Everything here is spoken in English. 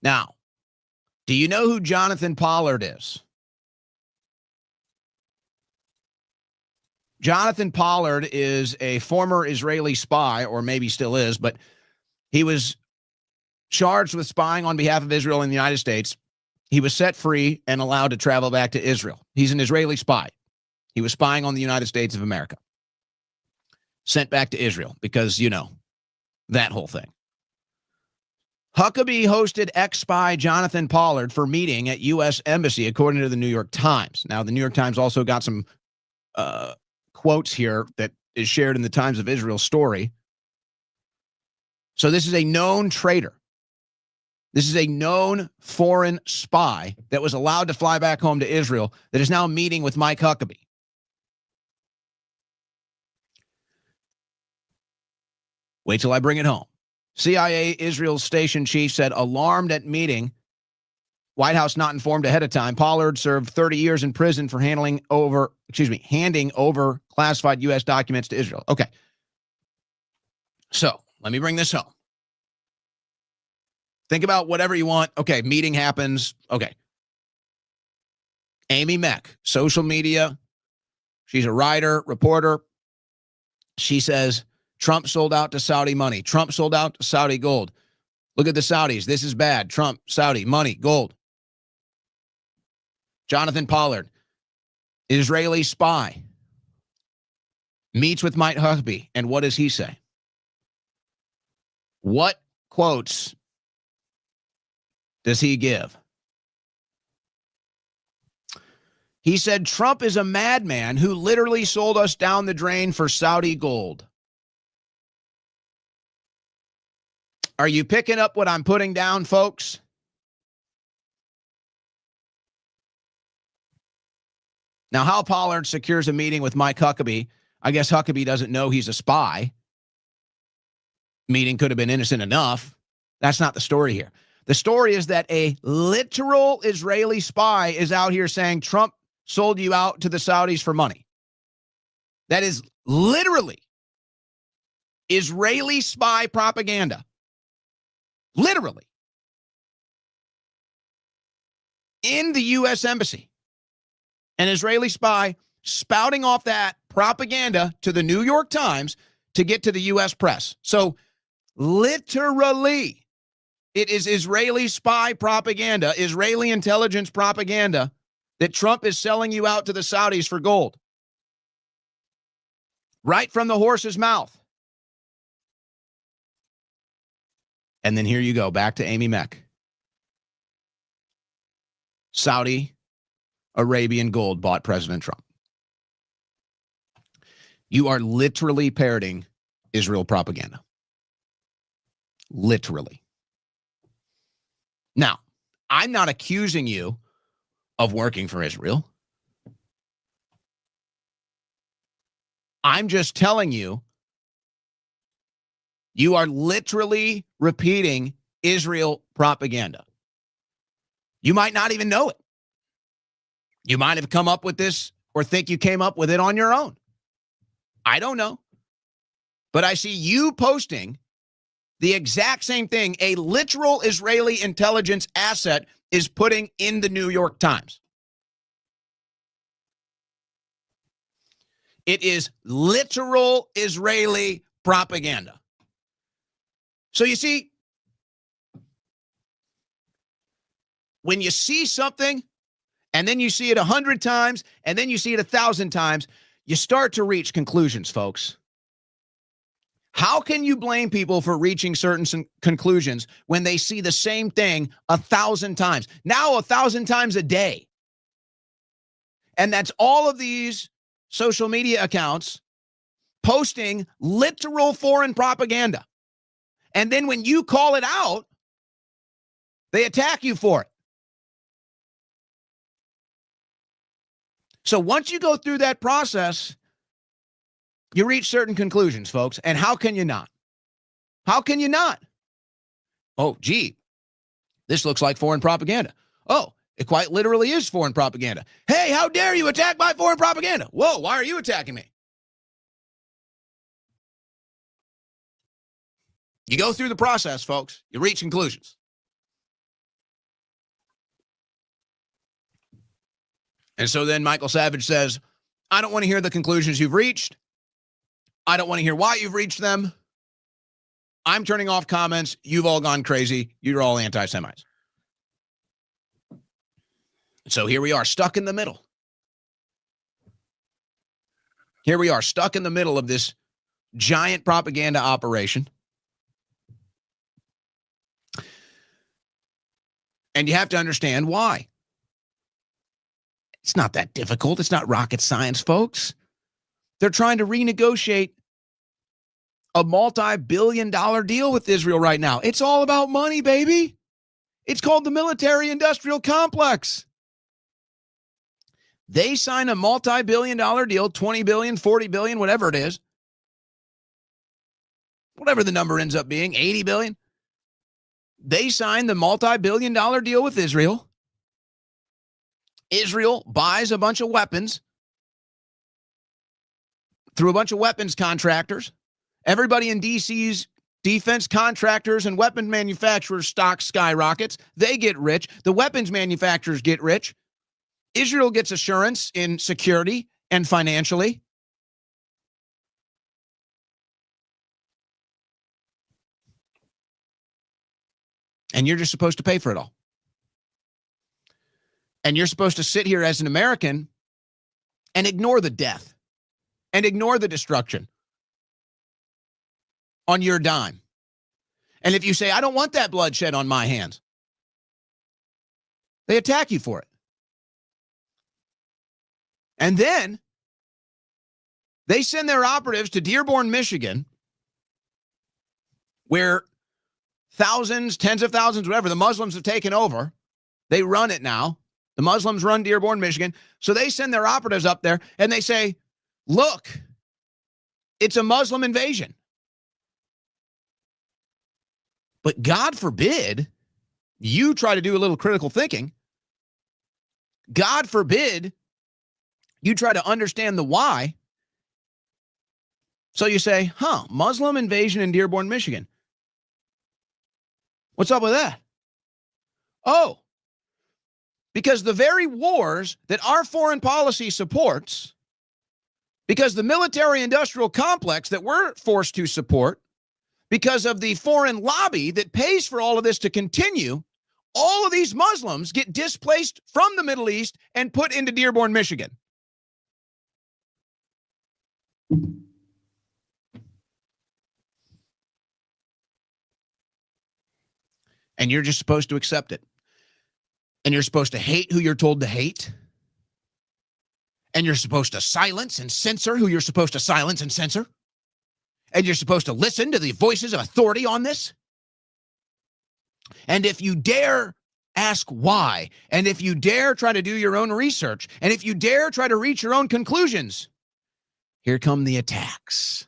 Now, do you know who Jonathan Pollard is? Jonathan Pollard is a former Israeli spy, or maybe still is, but he was charged with spying on behalf of Israel in the United States. He was set free and allowed to travel back to Israel. He's an Israeli spy. He was spying on the United States of America. Sent back to Israel because, you know, that whole thing. Huckabee hosted ex-spy Jonathan Pollard for meeting at U.S. Embassy, according to the New York Times. Now, the New York Times also got some quotes here that is shared in the Times of Israel story. So this is a known traitor. This is a known foreign spy that was allowed to fly back home to Israel that is now meeting with Mike Huckabee. Wait till I bring it home. CIA Israel station chief said, alarmed at meeting, White House not informed ahead of time. Pollard served 30 years in prison for handing over classified U.S. documents to Israel. Okay. So let me bring this home. Think about whatever you want. Okay, meeting happens. Okay. Amy Meck, social media. She's a writer, reporter. She says, Trump sold out to Saudi money. Trump sold out to Saudi gold. Look at the Saudis. This is bad. Trump, Saudi, money, gold. Jonathan Pollard, Israeli spy, meets with Mike Huckabee. And what does he say? What quotes does he give? He said, Trump is a madman who literally sold us down the drain for Saudi gold. Are you picking up what I'm putting down, folks? Now, how Pollard secures a meeting with Mike Huckabee, I guess Huckabee doesn't know he's a spy. Meeting could have been innocent enough. That's not the story here. The story is that a literal Israeli spy is out here saying Trump sold you out to the Saudis for money. That is literally Israeli spy propaganda. Literally. In the U.S. Embassy. An Israeli spy spouting off that propaganda to the New York Times to get to the U.S. press. So, literally, it is Israeli spy propaganda, Israeli intelligence propaganda that Trump is selling you out to the Saudis for gold. Right from the horse's mouth. And then here you go, back to Amy Meck. Saudi Arabian gold bought President Trump. You are literally parroting Israel propaganda. Literally. Now, I'm not accusing you of working for Israel. I'm just telling you, you are literally repeating Israel propaganda. You might not even know it. You might have come up with this or think you came up with it on your own. I don't know. But I see you posting the exact same thing a literal Israeli intelligence asset is putting in the New York Times. It is literal Israeli propaganda. So you see, when you see something and then you see it 100 times and then you see it 1,000 times, you start to reach conclusions, folks. How can you blame people for reaching certain conclusions when they see the same thing 1,000 times? Now 1,000 times a day. And that's all of these social media accounts posting literal foreign propaganda. And then when you call it out, they attack you for it. So once you go through that process, you reach certain conclusions, folks. And how can you not? How can you not? Oh, gee, this looks like foreign propaganda. Oh, it quite literally is foreign propaganda. Hey, how dare you attack my foreign propaganda? Whoa, why are you attacking me? You go through the process, folks. You reach conclusions. And so then Michael Savage says, I don't want to hear the conclusions you've reached. I don't want to hear why you've reached them. I'm turning off comments. You've all gone crazy. You're all anti-Semites. So here we are, stuck in the middle. Here we are, stuck in the middle of this giant propaganda operation. And you have to understand why. It's not that difficult. It's not rocket science, folks. They're trying to renegotiate a multi-billion-dollar deal with Israel right now. It's all about money, baby. It's called the military-industrial complex. They sign a multi-billion-dollar deal, 20 billion, 40 billion, whatever it is. Whatever the number ends up being, 80 billion. They sign the multi-billion-dollar deal with Israel. Israel buys a bunch of weapons through a bunch of weapons contractors. Everybody in DC's defense contractors and weapon manufacturers' stock skyrockets. They get rich. The weapons manufacturers get rich. Israel gets assurance in security and financially. And you're just supposed to pay for it all. And you're supposed to sit here as an American and ignore the death and ignore the destruction on your dime. And if you say, I don't want that bloodshed on my hands, they attack you for it. And then they send their operatives to Dearborn, Michigan, where thousands, tens of thousands, whatever, the Muslims have taken over. They run it now. The Muslims run Dearborn, Michigan. So they send their operatives up there and they say, look, it's a Muslim invasion. But God forbid you try to do a little critical thinking. God forbid you try to understand the why. So you say, Muslim invasion in Dearborn, Michigan. What's up with that? Oh, because the very wars that our foreign policy supports, because the military-industrial complex that we're forced to support, because of the foreign lobby that pays for all of this to continue, all of these Muslims get displaced from the Middle East and put into Dearborn, Michigan. And you're just supposed to accept it. And you're supposed to hate who you're told to hate. And you're supposed to silence and censor who you're supposed to silence and censor. And you're supposed to listen to the voices of authority on this. And if you dare ask why, and if you dare try to do your own research, and if you dare try to reach your own conclusions, here come the attacks.